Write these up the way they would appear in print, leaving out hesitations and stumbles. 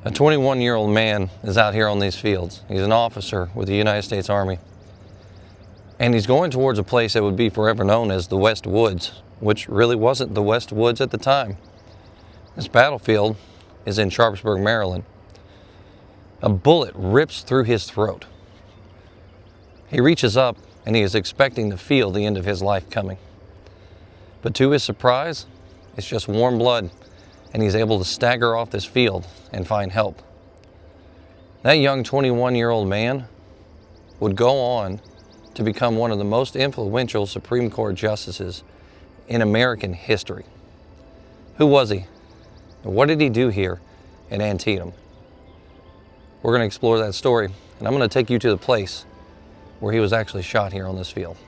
A 21-year-old man is out here on these fields. He's an officer with the United States Army. And he's going towards a place that would be forever known as the West Woods, which really wasn't the West Woods at the time. This battlefield is in Sharpsburg, Maryland. A bullet rips through his throat. He reaches up and he is expecting to feel the end of his life coming. But to his surprise, it's just warm blood, and he's able to stagger off this field and find help. That young 21-year-old man would go on to become one of the most influential Supreme Court justices in American history. Who was he? What did he do here at Antietam? We're going to explore that story, and I'm going to take you to the place where he was actually shot here on this field.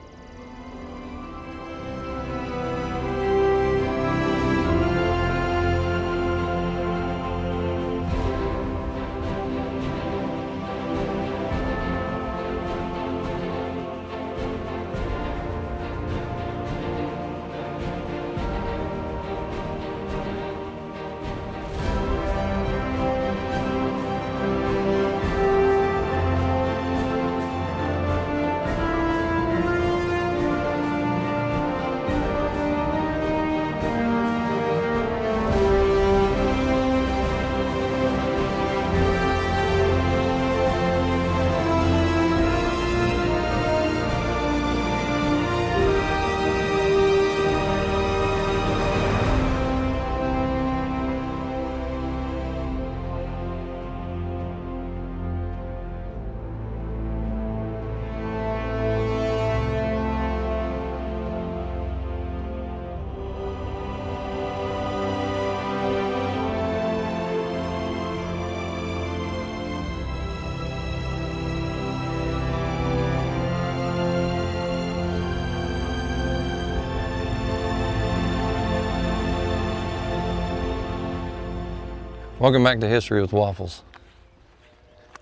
Welcome back to History with Waffles.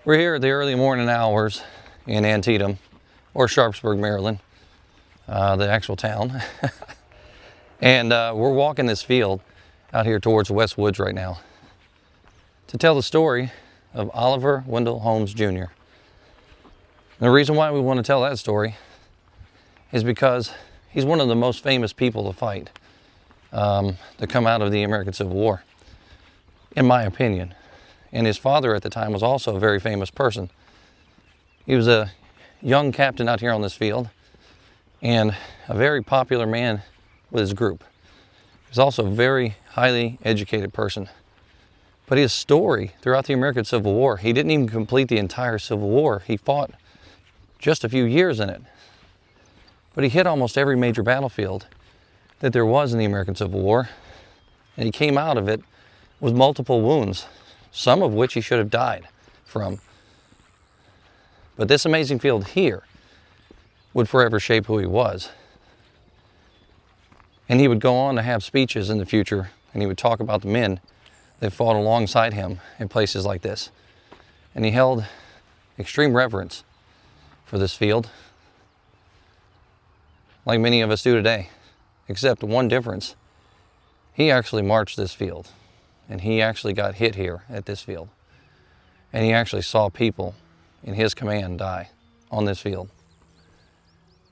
We're here at the early morning hours in Antietam, or Sharpsburg, Maryland, the actual town. And we're walking this field out here towards the West Woods right now to tell the story of Oliver Wendell Holmes Jr. And the reason why we want to tell that story is because he's one of the most famous people to fight to come out of the American Civil War, in my opinion. And his father at the time was also a very famous person. He was a young captain out here on this field and a very popular man with his group. He was also a very highly educated person. But his story throughout the American Civil War, he didn't even complete the entire Civil War. He fought just a few years in it. But he hit almost every major battlefield that there was in the American Civil War. And he came out of it with multiple wounds, some of which he should have died from. But this amazing field here would forever shape who he was. And he would go on to have speeches in the future, and he would talk about the men that fought alongside him in places like this. And he held extreme reverence for this field, like many of us do today, except one difference. He actually marched this field. And he actually got hit here at this field. And he actually saw people in his command die on this field.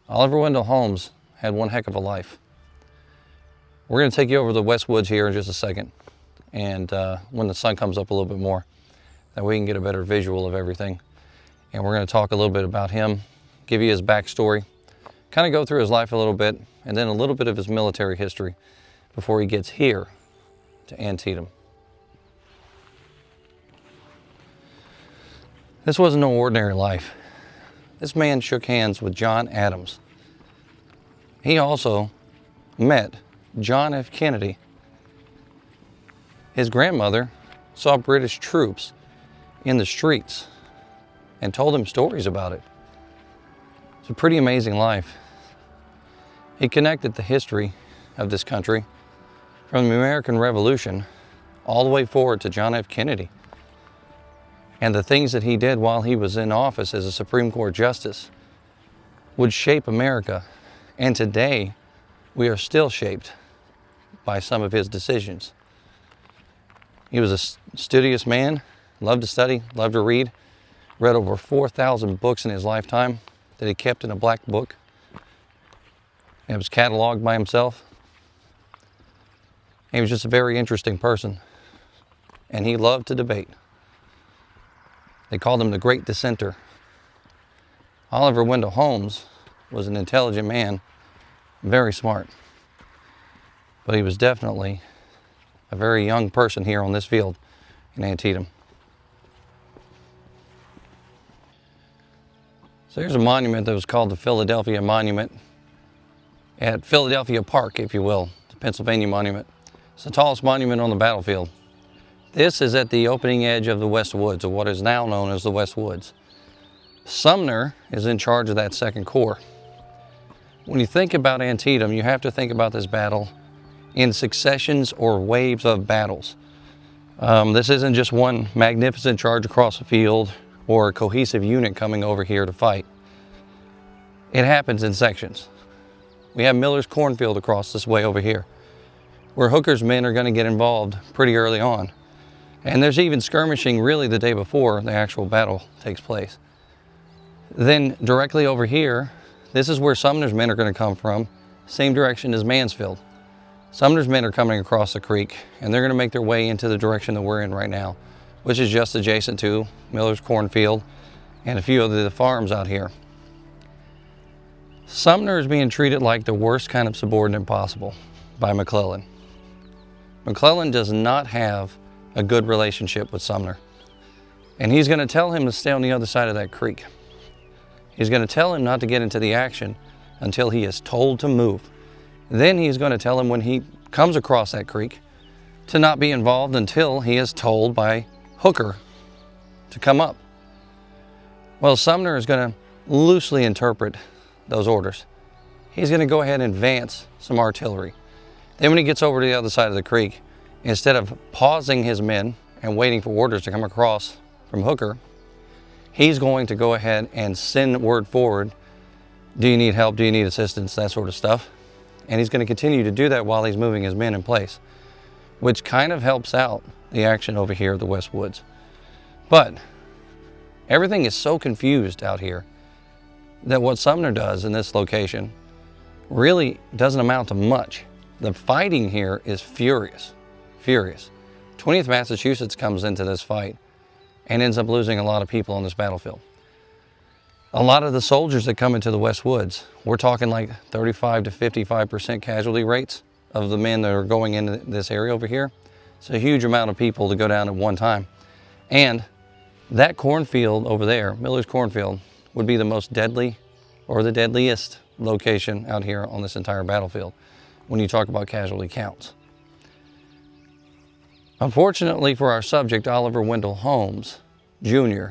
Oliver Wendell Holmes had one heck of a life. We're going to take you over the West Woods here in just a second. And when the sun comes up a little bit more, that we can get a better visual of everything. And we're going to talk a little bit about him, give you his backstory, kind of go through his life a little bit, and then a little bit of his military history before he gets here to Antietam. This wasn't no ordinary life. This man shook hands with John Adams. He also met John F. Kennedy. His grandmother saw British troops in the streets and told him stories about it. It's a pretty amazing life. He connected the history of this country from the American Revolution all the way forward to John F. Kennedy. And the things that he did while he was in office as a Supreme Court justice would shape America. And today, we are still shaped by some of his decisions. He was a studious man, Loved to study, loved to read. Read over 4,000 books in his lifetime that he kept in a black book. It was cataloged by himself. He was just a very interesting person. And he loved to debate. They called him the Great Dissenter. Oliver Wendell Holmes was an intelligent man, very smart. But he was definitely a very young person here on this field in Antietam. So here's a monument that was called the Philadelphia Monument at Philadelphia Park, if you will, the Pennsylvania Monument. It's the tallest monument on the battlefield. This is at the opening edge of the West Woods, of what is now known as the West Woods. Sumner is in charge of that Second Corps. When you think about Antietam, you have to think about this battle in successions or waves of battles. This isn't just one magnificent charge across the field or a cohesive unit coming over here to fight. It happens in sections. We have Miller's cornfield across this way over here, where Hooker's men are going to get involved pretty early on. And there's even skirmishing really the day before the actual battle takes place. Then directly over here, this is where Sumner's men are going to come from, same direction as Mansfield. Sumner's men are coming across the creek, and they're going to make their way into the direction that we're in right now, which is just adjacent to Miller's cornfield and a few of the farms out here. Sumner is being treated like the worst kind of subordinate possible by McClellan. McClellan does not have a good relationship with Sumner, and he's going to tell him to stay on the other side of that creek. He's going to tell him not to get into the action until he is told to move. Then he's going to tell him when he comes across that creek to not be involved until he is told by Hooker to come up. Well, Sumner is going to loosely interpret those orders. He's going to go ahead and advance some artillery. Then when he gets over to the other side of the creek, instead of pausing his men and waiting for orders to come across from Hooker, he's going to go ahead and send word forward. Do you need help? Do you need assistance? That sort of stuff. And he's going to continue to do that while he's moving his men in place, which kind of helps out the action over here at the West Woods. But everything is so confused out here that what Sumner does in this location really doesn't amount to much. The fighting here is furious, furious. 20th Massachusetts comes into this fight and ends up losing a lot of people on this battlefield. A lot of the soldiers that come into the West Woods, we're talking like 35 to 55% casualty rates of the men that are going into this area over here. It's a huge amount of people to go down at one time. And that cornfield over there, Miller's cornfield, would be the most deadly or the deadliest location out here on this entire battlefield when you talk about casualty counts. Unfortunately for our subject, Oliver Wendell Holmes Jr.,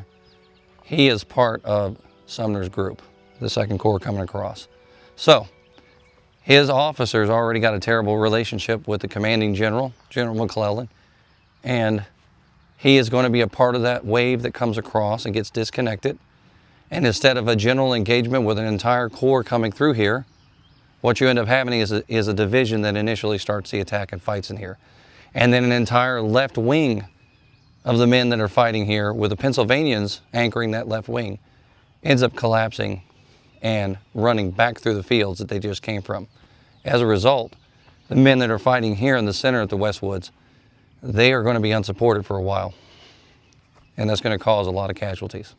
he is part of Sumner's group, the Second Corps coming across. So his officers already got a terrible relationship with the commanding general, General McClellan, and he is going to be a part of that wave that comes across and gets disconnected. And instead of a general engagement with an entire corps coming through here, what you end up having is a division that initially starts the attack and fights in here. And then an entire left wing of the men that are fighting here, with the Pennsylvanians anchoring that left wing, ends up collapsing and running back through the fields that they just came from. As a result, the men that are fighting here in the center at the West Woods, they are going to be unsupported for a while. And that's going to cause a lot of casualties.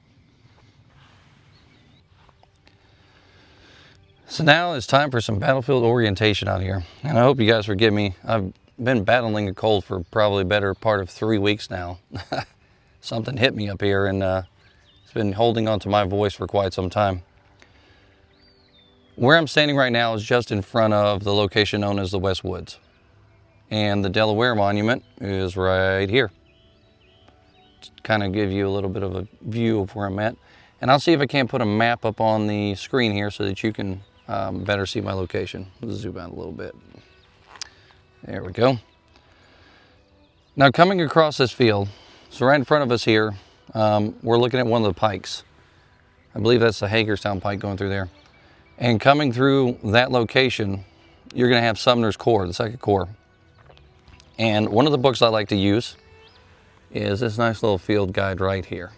So now it's time for some battlefield orientation out here. And I hope you guys forgive me. I've been battling a cold for probably a better part of 3 weeks now. Something hit me up here, and it's been holding on to my voice for quite some time. Where I'm standing right now is just in front of the location known as the West Woods. And the Delaware Monument is right here. Just kind of give you a little bit of a view of where I'm at. And I'll see if I can't put a map up on the screen here so that you can better see my location. Let's zoom out a little bit. There we go. Now coming across this field, so right in front of us here, we're looking at one of the pikes. I believe that's the Hagerstown pike going through there. And coming through that location, you're going to have Sumner's Corps, the Second Corps. And one of the books I like to use is this nice little field guide right here.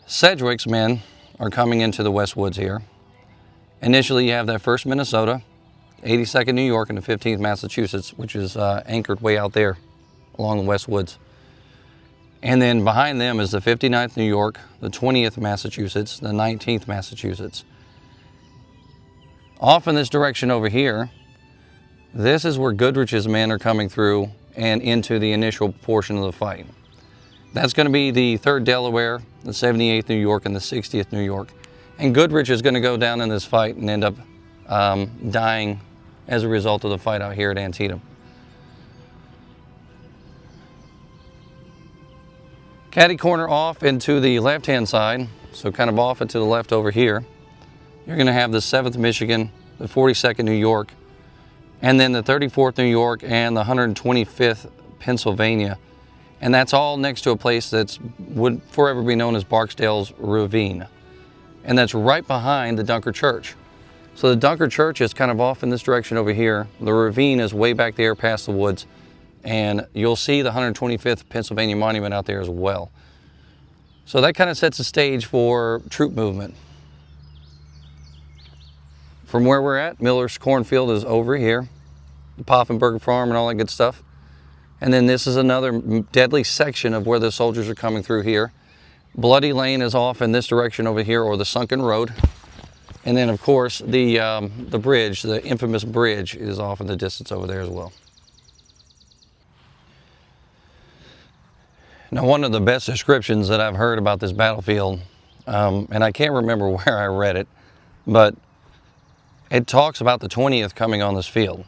Sedgwick's men are coming into the West Woods here. Initially, you have that 1st Minnesota, 82nd New York, and the 15th Massachusetts, which is anchored way out there along the West Woods. And then behind them is the 59th New York, the 20th Massachusetts, the 19th Massachusetts. Off in this direction over here, this is where Goodrich's men are coming through and into the initial portion of the fight. That's going to be the 3rd Delaware, the 78th New York, and the 60th New York. And Goodrich is going to go down in this fight and end up dying as a result of the fight out here at Antietam. Caddy corner off into the left-hand side, so kind of off and to the left over here. You're going to have the 7th Michigan, the 42nd New York, and then the 34th New York and the 125th Pennsylvania. And that's all next to a place that would forever be known as Barksdale's Ravine. And that's right behind the Dunker Church. So the Dunker Church is kind of off in this direction over here. The ravine is way back there past the woods. And you'll see the 125th Pennsylvania Monument out there as well. So that kind of sets the stage for troop movement. From where we're at, Miller's cornfield is over here, the Poffenberger Farm and all that good stuff. And then this is another deadly section of where the soldiers are coming through here. Bloody Lane is off in this direction over here, or the Sunken Road. And then, of course, the bridge, the infamous bridge, is off in the distance over there as well. Now, one of the best descriptions that I've heard about this battlefield, and I can't remember where I read it, but it talks about the 20th coming on this field.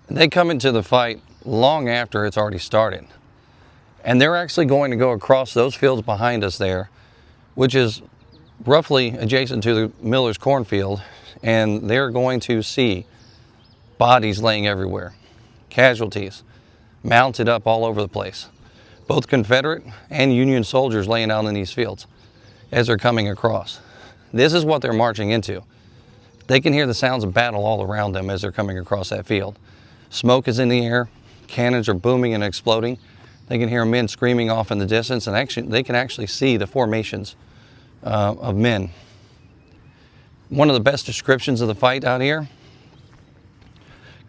They come into the fight long after it's already started. And they're actually going to go across those fields behind us there, which is roughly adjacent to the Miller's cornfield, and they're going to see bodies laying everywhere, casualties, mounted up all over the place. Both Confederate and Union soldiers laying out in these fields as they're coming across. This is what they're marching into. They can hear the sounds of battle all around them as they're coming across that field. Smoke is in the air, cannons are booming and exploding. They can hear men screaming off in the distance, and actually, they can actually see the formations of men. One of the best descriptions of the fight out here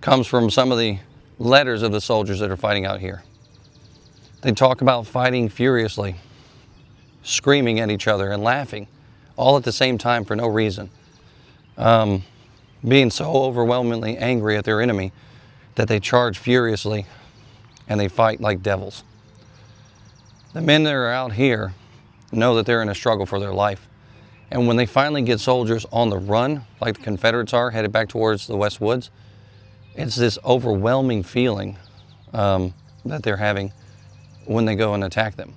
comes from some of the letters of the soldiers that are fighting out here. They talk about fighting furiously, screaming at each other and laughing, all at the same time for no reason. Being so overwhelmingly angry at their enemy that they charge furiously and they fight like devils. The men that are out here know that they're in a struggle for their life. And when they finally get soldiers on the run, like the Confederates are, headed back towards the West Woods, it's this overwhelming feeling that they're having when they go and attack them.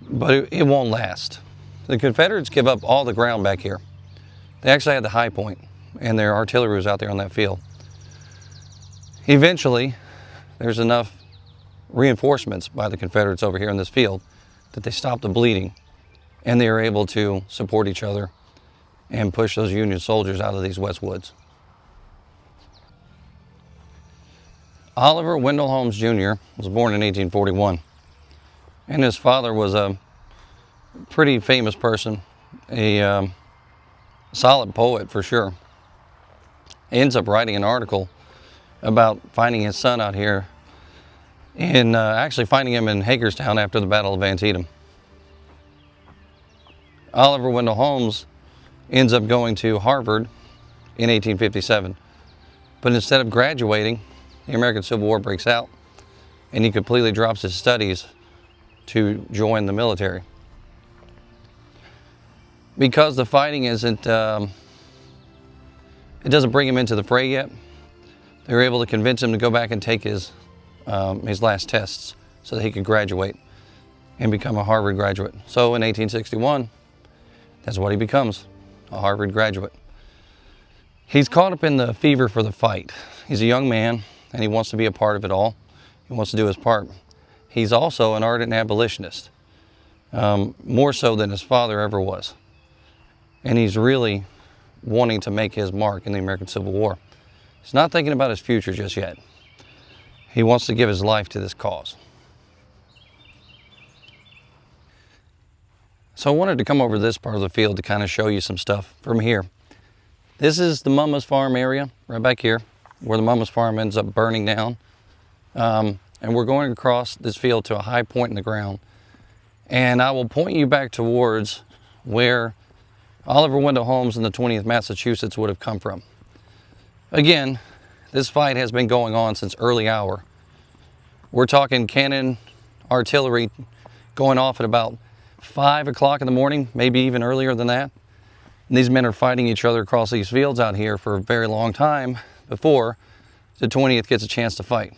But it won't last. The Confederates give up all the ground back here. They actually had the high point, and their artillery was out there on that field. Eventually, there's enough reinforcements by the Confederates over here in this field that they stop the bleeding, and they are able to support each other and push those Union soldiers out of these West Woods. Oliver Wendell Holmes Jr. was born in 1841, and his father was a pretty famous person, a solid poet for sure. He ends up writing an article about finding his son out here and actually finding him in Hagerstown after the Battle of Antietam. Oliver Wendell Holmes ends up going to Harvard in 1857, but instead of graduating, the American Civil War breaks out and he completely drops his studies to join the military. Because the fighting isn't, it doesn't bring him into the fray yet, they were able to convince him to go back and take his last tests so that he could graduate and become a Harvard graduate. So in 1861, that's what he becomes, a Harvard graduate. He's caught up in the fever for the fight. He's a young man and he wants to be a part of it all. He wants to do his part. He's also an ardent abolitionist, more so than his father ever was. And he's really wanting to make his mark in the American Civil War. He's not thinking about his future just yet. He wants to give his life to this cause. So I wanted to come over to this part of the field to kind of show you some stuff from here. This is the Mumma's Farm area, right back here, where the Mumma's Farm ends up burning down. And we're going across this field to a high point in the ground. And I will point you back towards where Oliver Wendell Holmes and the 20th Massachusetts would have come from. Again, this fight has been going on since early hour. We're talking cannon, artillery going off at about 5 o'clock in the morning, maybe even earlier than that. And these men are fighting each other across these fields out here for a very long time before the 20th gets a chance to fight.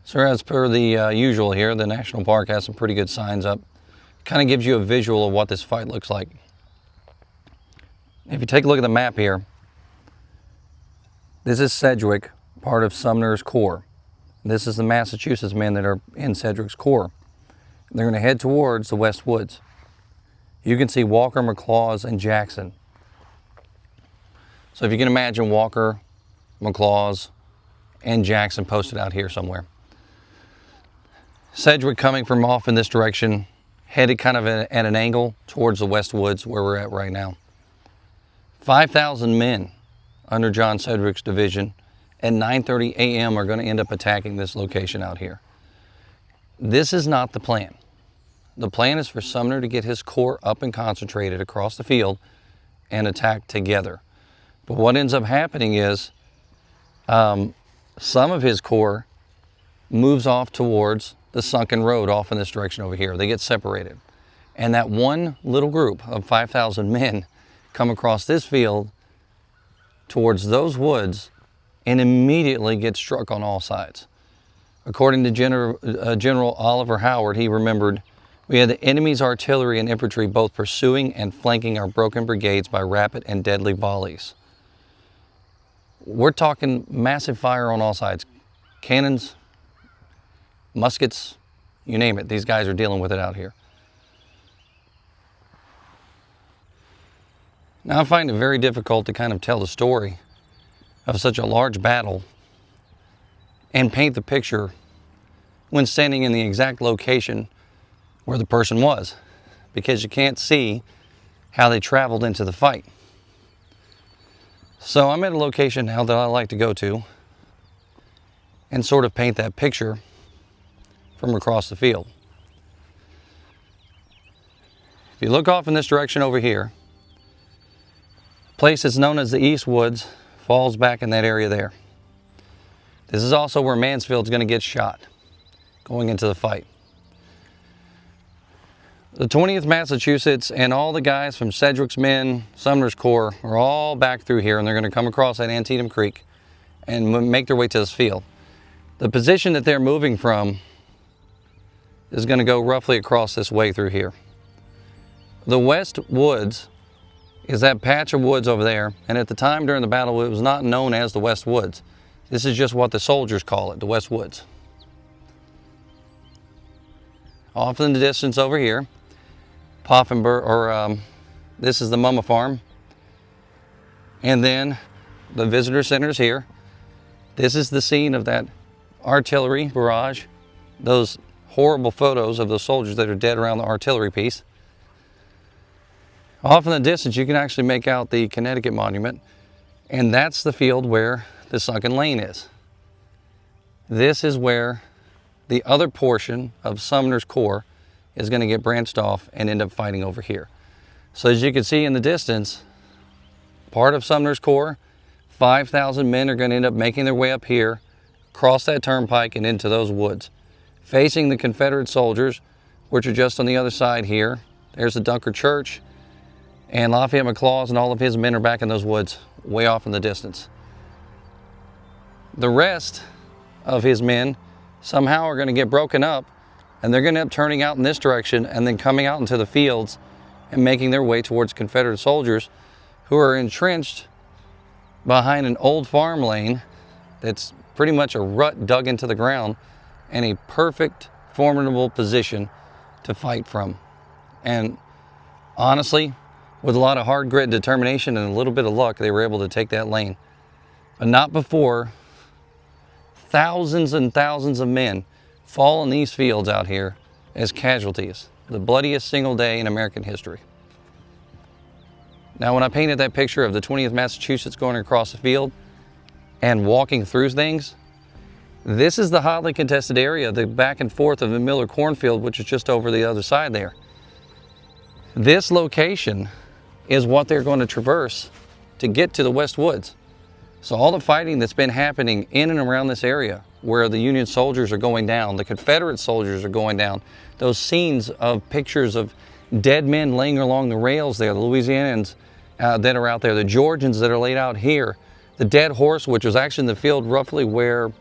So as per the usual here, the National Park has some pretty good signs up. Kind of gives you a visual of what this fight looks like. If you take a look at the map here, this is Sedgwick, part of Sumner's Corps. This is the Massachusetts men that are in Sedgwick's Corps. They're going to head towards the West Woods. You can see Walker, McLaws, and Jackson. So if you can imagine Walker, McLaws, and Jackson posted out here somewhere. Sedgwick coming from off in this direction, headed kind of at an angle towards the West Woods where we're at right now. 5,000 men under John Sedgwick's division at 9:30 a.m. are going to end up attacking this location out here. This is not the plan. The plan is for Sumner to get his corps up and concentrated across the field and attack together. But what ends up happening is some of his corps moves off towards the sunken road off in this direction over here. They get separated. And that one little group of 5,000 men come across this field towards those woods and immediately get struck on all sides. According to General Oliver Howard, he remembered, "We had the enemy's artillery and infantry both pursuing and flanking our broken brigades by rapid and deadly volleys." We're talking massive fire on all sides. Cannons, muskets, you name it. These guys are dealing with it out here. Now I find it very difficult to kind of tell the story of such a large battle and paint the picture when standing in the exact location where the person was, because you can't see how they traveled into the fight. So I'm at a location now that I like to go to and sort of paint that picture from across the field. If you look off in this direction over here, a place that's known as the East Woods falls back in that area there. This is also where Mansfield's going to get shot going into the fight. The 20th Massachusetts and all the guys from Sedgwick's men, Sumner's Corps, are all back through here, and they're going to come across that Antietam Creek and make their way to this field. The position that they're moving from is going to go roughly across this way through here. The West Woods is that patch of woods over there, and at the time during the battle it was not known as the West Woods. This is just what the soldiers call it, the West Woods. Off in the distance over here, this is the Mumma Farm, and then the visitor center is here. This is the scene of that artillery barrage, those horrible photos of those soldiers that are dead around the artillery piece. Off in the distance you can actually make out the Connecticut Monument, and that's the field where the sunken lane is. This is where the other portion of Sumner's Corps is going to get branched off and end up fighting over here. So as you can see in the distance, part of Sumner's Corps, 5,000 men are going to end up making their way up here, across that turnpike and into those woods, facing the Confederate soldiers, which are just on the other side here. There's the Dunker Church, and Lafayette McLaws and all of his men are back in those woods, way off in the distance. The rest of his men somehow are going to get broken up, and they're going to end up turning out in this direction and then coming out into the fields and making their way towards Confederate soldiers who are entrenched behind an old farm lane that's pretty much a rut dug into the ground and a perfect, formidable position to fight from. And honestly, With a lot of hard grit, determination, and a little bit of luck, they were able to take that lane. But not before thousands and thousands of men fall in these fields out here as casualties. The bloodiest single day in American history. Now, when I painted that picture of the 20th Massachusetts going across the field and walking through things, this is the hotly contested area, the back and forth of the Miller cornfield, which is just over the other side there. This location is what they're going to traverse to get to the West Woods. So all the fighting that's been happening in and around this area, where the Union soldiers are going down, the Confederate soldiers are going down, those scenes of pictures of dead men laying along the rails there, the Louisianans that are out there, the Georgians that are laid out here, the dead horse, which was actually in the field roughly where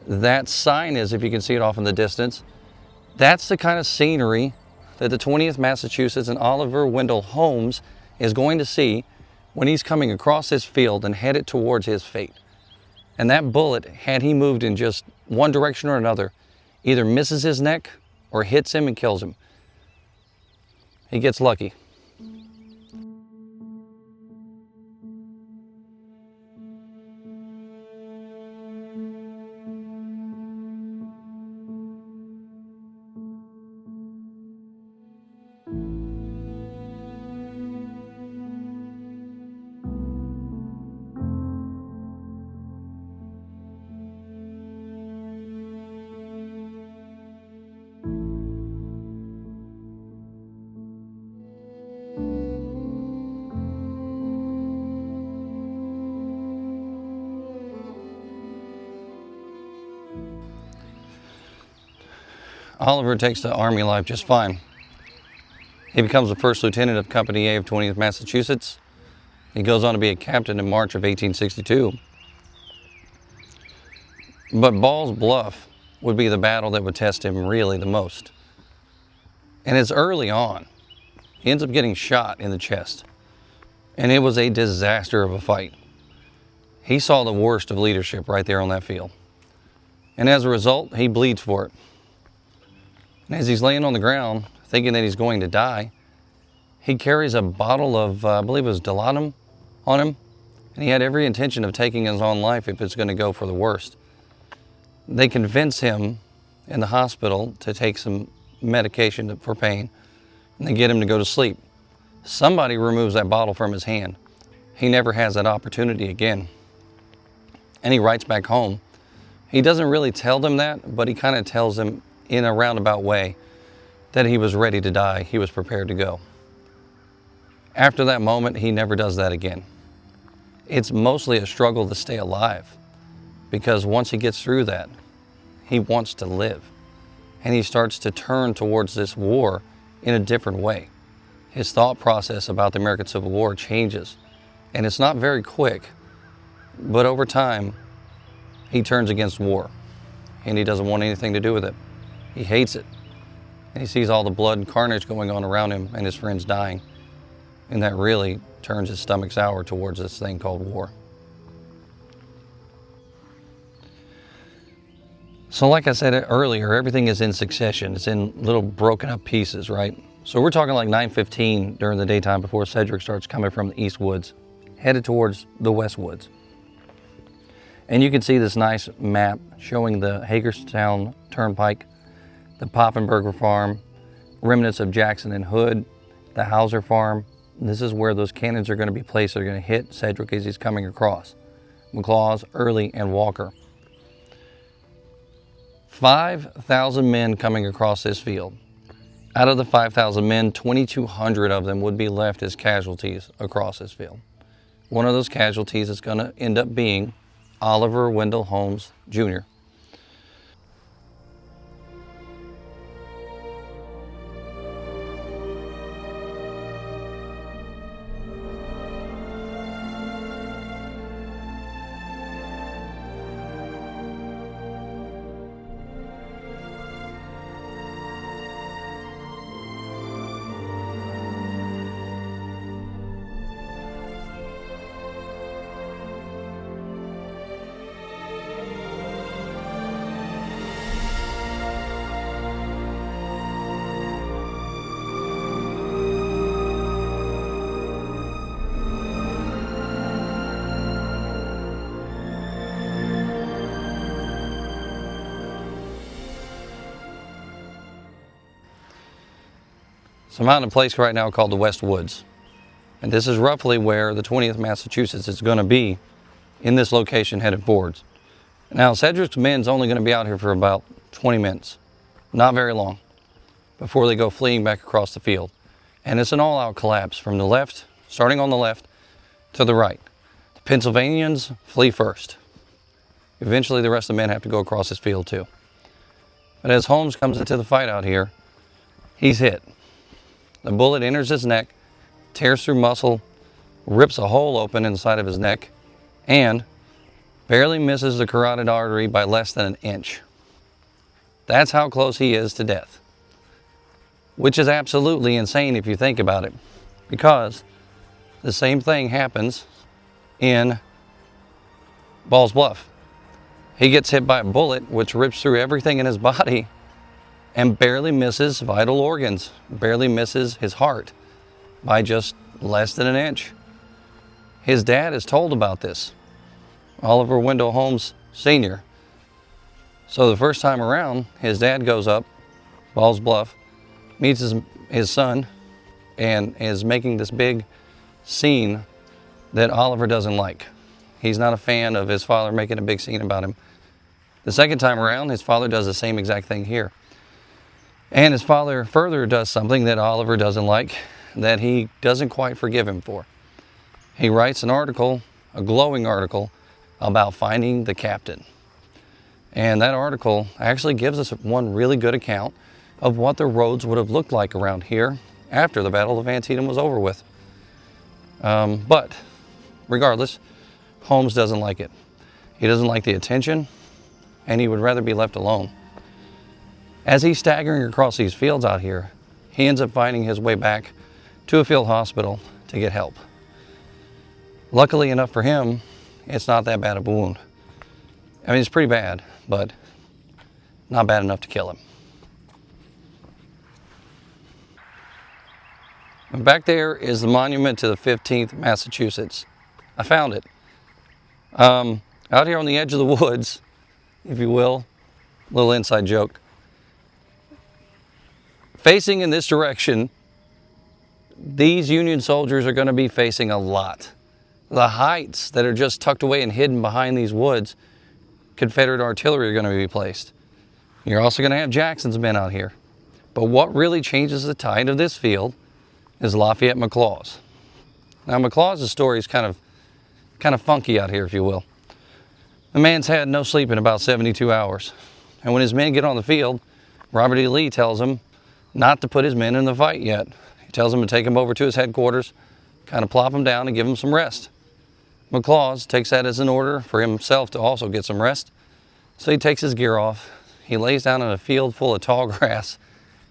that sign is, if you can see it off in the distance. That's the kind of scenery that the 20th Massachusetts and Oliver Wendell Holmes is going to see when he's coming across this field and headed towards his fate. And that bullet, had he moved in just one direction or another, either misses his neck or hits him and kills him. He gets lucky. Oliver takes to Army life just fine. He becomes the first lieutenant of Company A of 20th Massachusetts. He goes on to be a captain in March of 1862. But Ball's Bluff would be the battle that would test him really the most. And it's early on. He ends up getting shot in the chest. And it was a disaster of a fight. He saw the worst of leadership right there on that field. And as a result, he bleeds for it. And as he's laying on the ground, thinking that he's going to die, he carries a bottle of, I believe it was Dilaudid on him. And he had every intention of taking his own life if it's going to go for the worst. They convince him in the hospital to take some medication for pain, and they get him to go to sleep. Somebody removes that bottle from his hand. He never has that opportunity again. And he writes back home. He doesn't really tell them that, but he kind of tells them in a roundabout way that he was ready to die. He was prepared to go. After that moment, he never does that again. It's mostly a struggle to stay alive, because once he gets through that, he wants to live. And he starts to turn towards this war in a different way. His thought process about the American Civil War changes. And it's not very quick, but over time, he turns against war. And he doesn't want anything to do with it. He hates it. And he sees all the blood and carnage going on around him and his friends dying. And that really turns his stomach sour towards this thing called war. So like I said earlier, everything is in succession. It's in little broken up pieces, right? So we're talking like 9:15 during the daytime before Sedgwick starts coming from the East Woods, headed towards the West Woods. And you can see this nice map showing the Hagerstown Turnpike, the Poffenberger Farm, remnants of Jackson and Hood, the Hauser Farm. This is where those cannons are going to be placed. They're going to hit Sedgwick as he's coming across. McLaws, Early, and Walker. 5,000 men coming across this field. Out of the 5,000 men, 2,200 of them would be left as casualties across this field. One of those casualties is going to end up being Oliver Wendell Holmes Jr. So I'm out in a place right now called the West Woods. And this is roughly where the 20th Massachusetts is going to be in this location headed forwards. Now, Sedgwick's men's only going to be out here for about 20 minutes. Not very long before they go fleeing back across the field. And it's an all-out collapse from the left, starting on the left, to the right. The Pennsylvanians flee first. Eventually, the rest of the men have to go across this field too. But as Holmes comes into the fight out here, he's hit. The bullet enters his neck, tears through muscle, rips a hole open inside of his neck, and barely misses the carotid artery by less than an inch. That's how close he is to death. Which is absolutely insane if you think about it, because the same thing happens in Bluff. He gets hit by a bullet which rips through everything in his body and barely misses vital organs, barely misses his heart by just less than an inch. His dad is told about this, Oliver Wendell Holmes Sr. So the first time around, his dad goes up, Bluff, meets his son, and is making this big scene that Oliver doesn't like. He's not a fan of his father making a big scene about him. The second time around, his father does the same exact thing here. And his father further does something that Oliver doesn't like, that he doesn't quite forgive him for. He writes an article, a glowing article, about finding the captain. And that article actually gives us one really good account of what the roads would have looked like around here after the Battle of Antietam was over with. But regardless, Holmes doesn't like it. He doesn't like the attention, and he would rather be left alone. As he's staggering across these fields out here, he ends up finding his way back to a field hospital to get help. Luckily enough for him, it's not that bad of a wound. I mean, it's pretty bad, but not bad enough to kill him. And back there is the monument to the 15th Massachusetts. I found it. Out here on the edge of the woods, if you will, little inside joke. Facing in this direction, these Union soldiers are going to be facing a lot. The heights that are just tucked away and hidden behind these woods, Confederate artillery are going to be placed. You're also going to have Jackson's men out here. But what really changes the tide of this field is Lafayette McLaws. Now McLaws' story is kind of funky out here, if you will. The man's had no sleep in about 72 hours. And when his men get on the field, Robert E. Lee tells him not to put his men in the fight yet. He tells him to take them over to his headquarters, kind of plop them down and give them some rest. McLaws takes that as an order for himself to also get some rest. So he takes his gear off, he lays down in a field full of tall grass,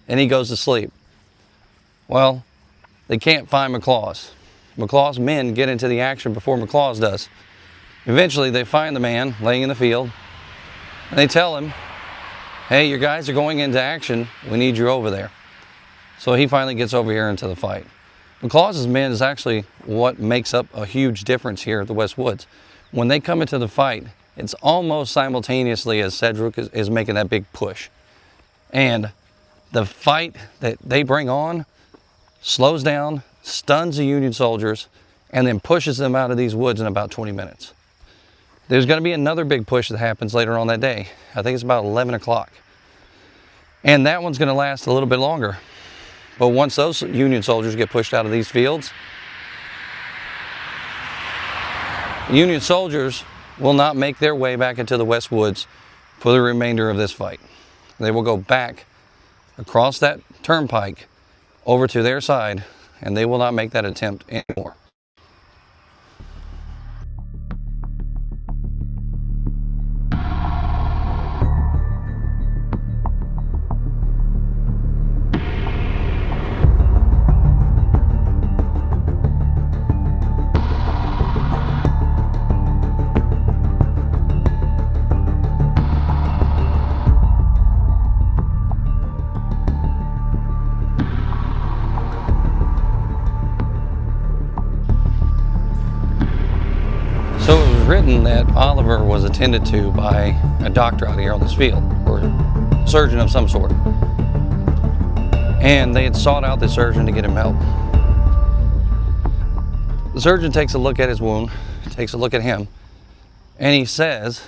and he goes to sleep. Well, they can't find McLaws. McLaws' men get into the action before McLaws does. Eventually, they find the man laying in the field, and they tell him, hey, your guys are going into action. We need you over there. So he finally gets over here into the fight. McLaws' men is actually what makes up a huge difference here at the West Woods. When they come into the fight, it's almost simultaneously as Sedgwick is making that big push. And the fight that they bring on slows down, stuns the Union soldiers, and then pushes them out of these woods in about 20 minutes. There's going to be another big push that happens later on that day. I think it's about 11 o'clock. And that one's going to last a little bit longer. But once those Union soldiers get pushed out of these fields, Union soldiers will not make their way back into the West Woods for the remainder of this fight. They will go back across that turnpike over to their side, and they will not make that attempt anymore. So it was written that Oliver was attended to by a doctor out here on this field, or a surgeon of some sort. and they had sought out the surgeon to get him help. The surgeon takes a look at his wound, takes a look at him, and he says,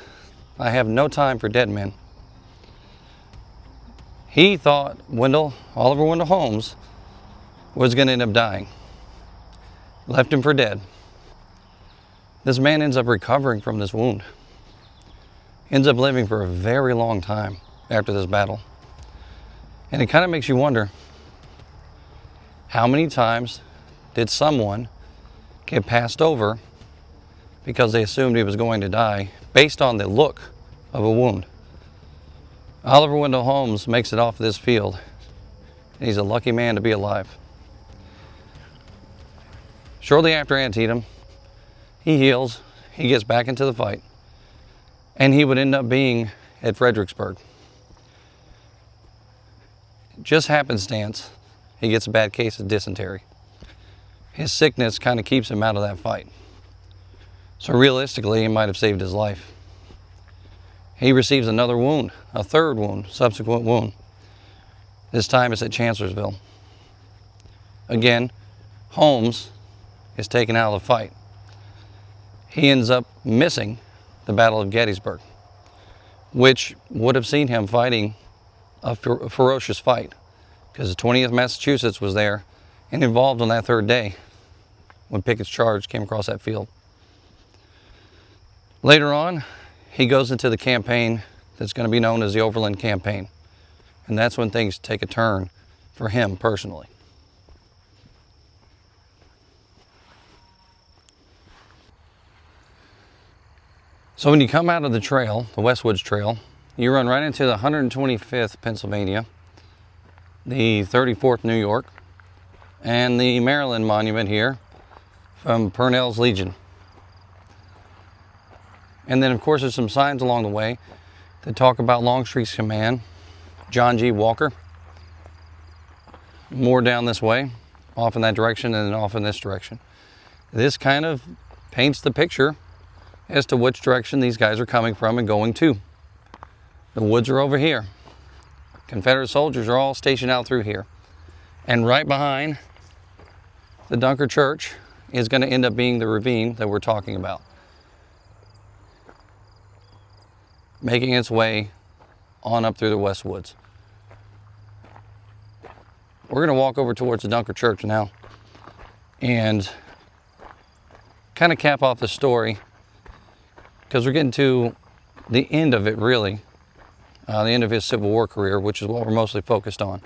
"I have no time for dead men." He thought Oliver Wendell Holmes was going to end up dying. Left him for dead. This man ends up recovering from this wound. Ends up living for a very long time after this battle. And it kind of makes you wonder, how many times did someone get passed over because they assumed he was going to die based on the look of a wound? Oliver Wendell Holmes makes it off this field, and he's a lucky man to be alive. Shortly after Antietam, he heals, he gets back into the fight, and he would end up being at Fredericksburg. Just happenstance, he gets a bad case of dysentery. His sickness kind of keeps him out of that fight. So realistically, he might have saved his life. He receives another wound, a third wound, subsequent wound. This time it's at Chancellorsville. Again, Holmes is taken out of the fight. He ends up missing the Battle of Gettysburg, which would have seen him fighting a ferocious fight, because the 20th Massachusetts was there and involved on that third day when Pickett's charge came across that field. Later on, he goes into the campaign that's going to be known as the Overland Campaign. And that's when things take a turn for him personally. So when you come out of the trail, the Westwoods Trail, you run right into the 125th Pennsylvania, the 34th New York, and the Maryland Monument here from Purnell's Legion. And then, of course, there's some signs along the way that talk about Longstreet's command, John G. Walker. More down this way, off in that direction, and then off in this direction. This kind of paints the picture as to which direction these guys are coming from and going to. The woods are over here. Confederate soldiers are all stationed out through here. And right behind the Dunker Church is going to end up being the ravine that we're talking about, making its way on up through the West Woods. We're going to walk over towards the Dunker Church now and kind of cap off the story, because we're getting to the end of it, really, the end of his Civil War career, which is what we're mostly focused on.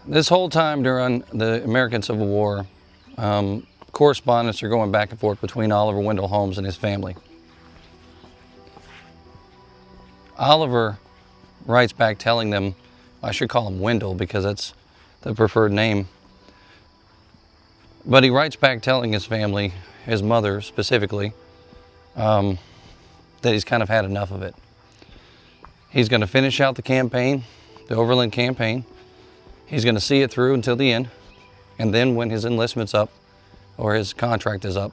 This whole time during the American Civil War, correspondence are going back and forth between Oliver Wendell Holmes and his family. Oliver writes back telling them, I should call him Wendell because that's the preferred name, but he writes back telling his family, his mother specifically, that he's kind of had enough of it. He's going to finish out the campaign, the Overland Campaign. He's going to see it through until the end, and then when his enlistment's up or his contract is up,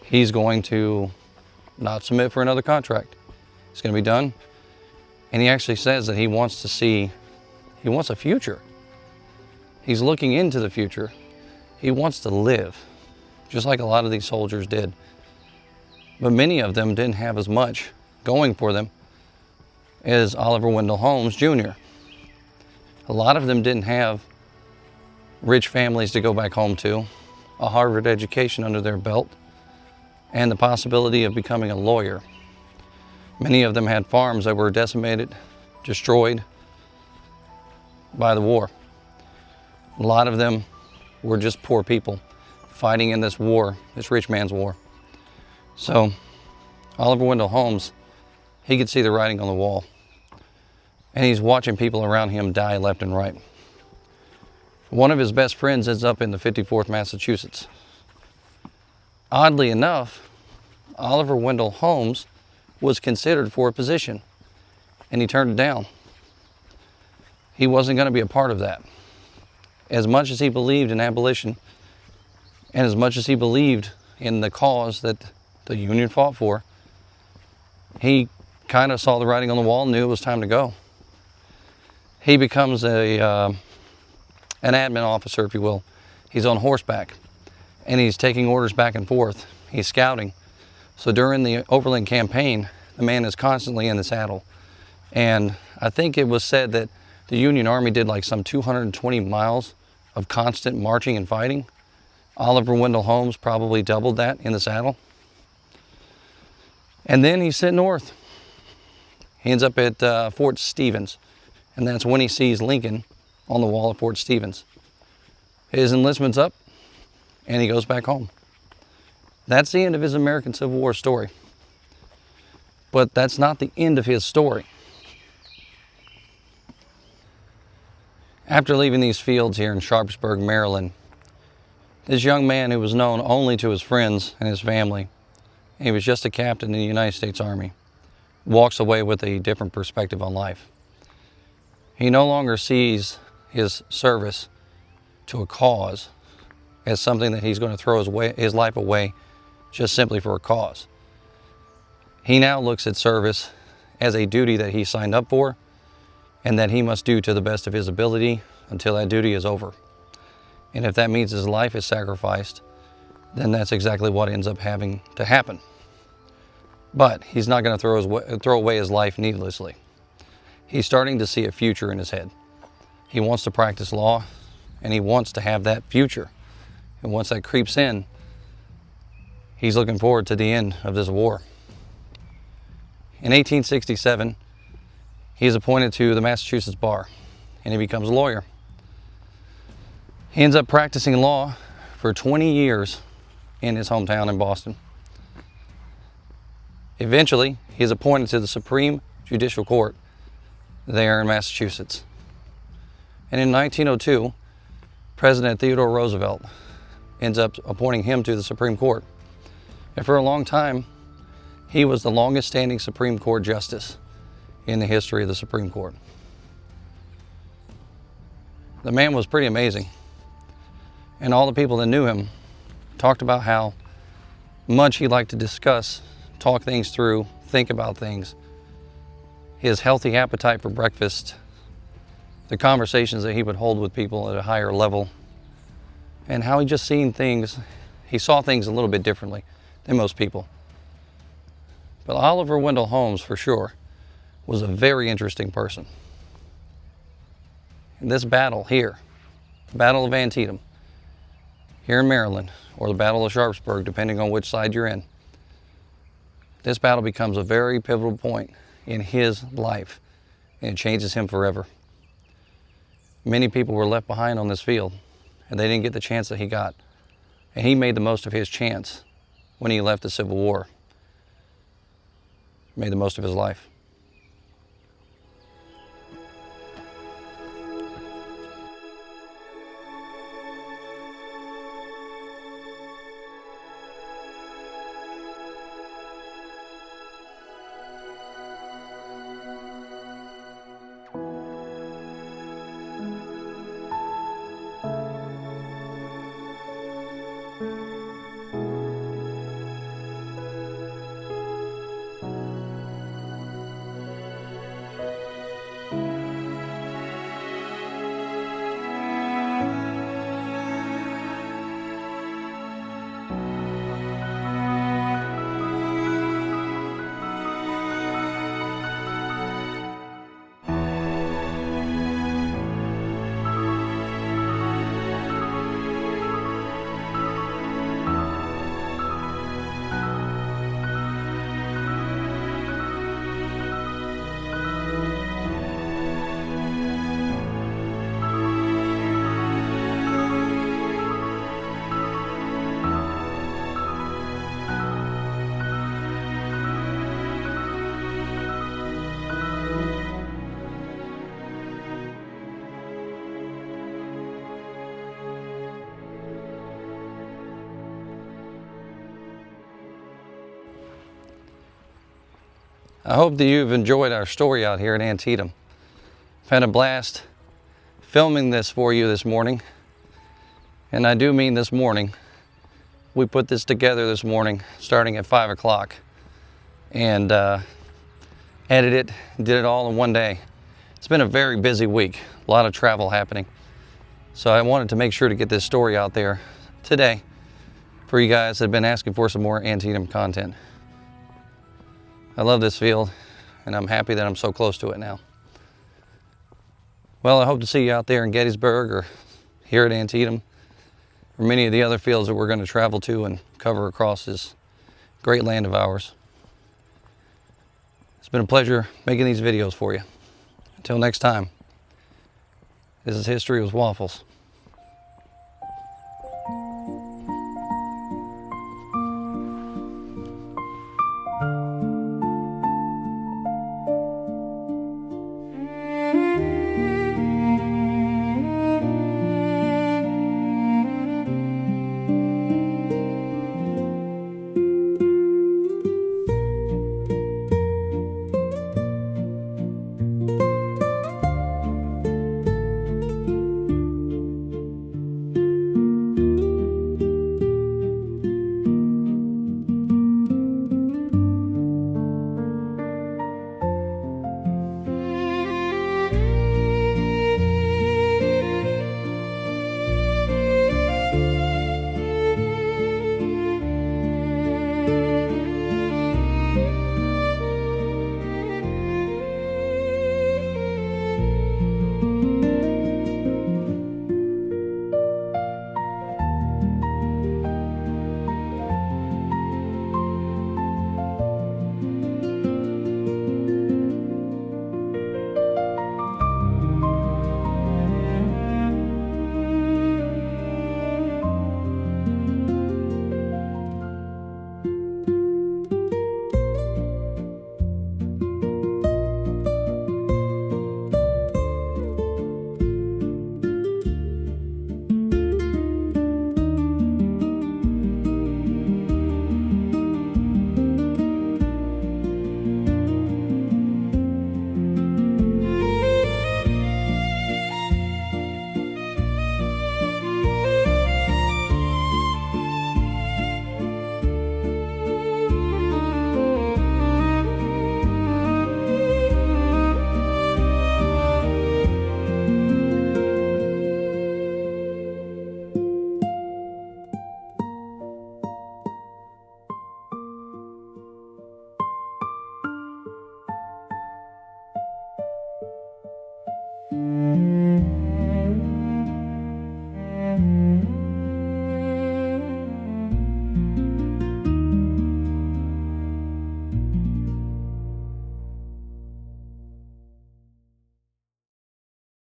he's going to not submit for another contract. It's going to be done, and he actually says that he wants a future. He's looking into the future. He wants to live, just like a lot of these soldiers did. But many of them didn't have as much going for them as Oliver Wendell Holmes Jr. A lot of them didn't have rich families to go back home to, a Harvard education under their belt, and the possibility of becoming a lawyer. Many of them had farms that were decimated, destroyed by the war. A lot of them were just poor people fighting in this war, this rich man's war. So Oliver Wendell Holmes, he could see the writing on the wall, and he's watching people around him die left and right. One of his best friends ends up in the 54th Massachusetts. Oddly enough, Oliver Wendell Holmes was considered for a position, and he turned it down. He wasn't going to be a part of that. As much as he believed in abolition, and as much as he believed in the cause that the Union fought for, he kind of saw the writing on the wall and knew it was time to go. He becomes an admin officer, if you will. He's on horseback, and he's taking orders back and forth. He's scouting. So during the Overland campaign, the man is constantly in the saddle. And I think it was said that the Union Army did like some 220 miles of constant marching and fighting. Oliver Wendell Holmes probably doubled that in the saddle. And then he's sent north. He ends up at Fort Stevens, and that's when he sees Lincoln on the wall of Fort Stevens. His enlistment's up, and he goes back home. That's the end of his American Civil War story. But that's not the end of his story. After leaving these fields here in Sharpsburg, Maryland, this young man who was known only to his friends and his family, he was just a captain in the United States Army, walks away with a different perspective on life. He no longer sees his service to a cause as something that he's going to throw his life away just simply for a cause. He now looks at service as a duty that he signed up for and that he must do to the best of his ability until that duty is over. And if that means his life is sacrificed, then that's exactly what ends up having to happen. But he's not going to throw away his life needlessly. He's starting to see a future in his head. He wants to practice law, and he wants to have that future. And once that creeps in, he's looking forward to the end of this war. In 1867, he is appointed to the Massachusetts bar, and he becomes a lawyer. He ends up practicing law for 20 years in his hometown in Boston. Eventually, he is appointed to the Supreme Judicial Court there in Massachusetts. And in 1902, President Theodore Roosevelt ends up appointing him to the Supreme Court. And for a long time, he was the longest standing Supreme Court justice in the history of the Supreme Court. The man was pretty amazing. And all the people that knew him talked about how much he liked to discuss, talk things through, think about things, his healthy appetite for breakfast, the conversations that he would hold with people at a higher level, and how he just he saw things a little bit differently than most people. But Oliver Wendell Holmes, for sure, was a very interesting person. In this battle here, the Battle of Antietam, here in Maryland, or the Battle of Sharpsburg, depending on which side you're in, this battle becomes a very pivotal point in his life, and it changes him forever. Many people were left behind on this field, and they didn't get the chance that he got. And he made the most of his chance when he left the Civil War. Made the most of his life. I hope that you've enjoyed our story out here at Antietam. I've had a blast filming this for you this morning. And I do mean this morning. We put this together this morning starting at 5 o'clock and edited it, did it all in one day. It's been a very busy week, a lot of travel happening. So I wanted to make sure to get this story out there today for you guys that have been asking for some more Antietam content. I love this field and I'm happy that I'm so close to it now. Well, I hope to see you out there in Gettysburg or here at Antietam, or many of the other fields that we're going to travel to and cover across this great land of ours. It's been a pleasure making these videos for you. Until next time, this is History with Waffles.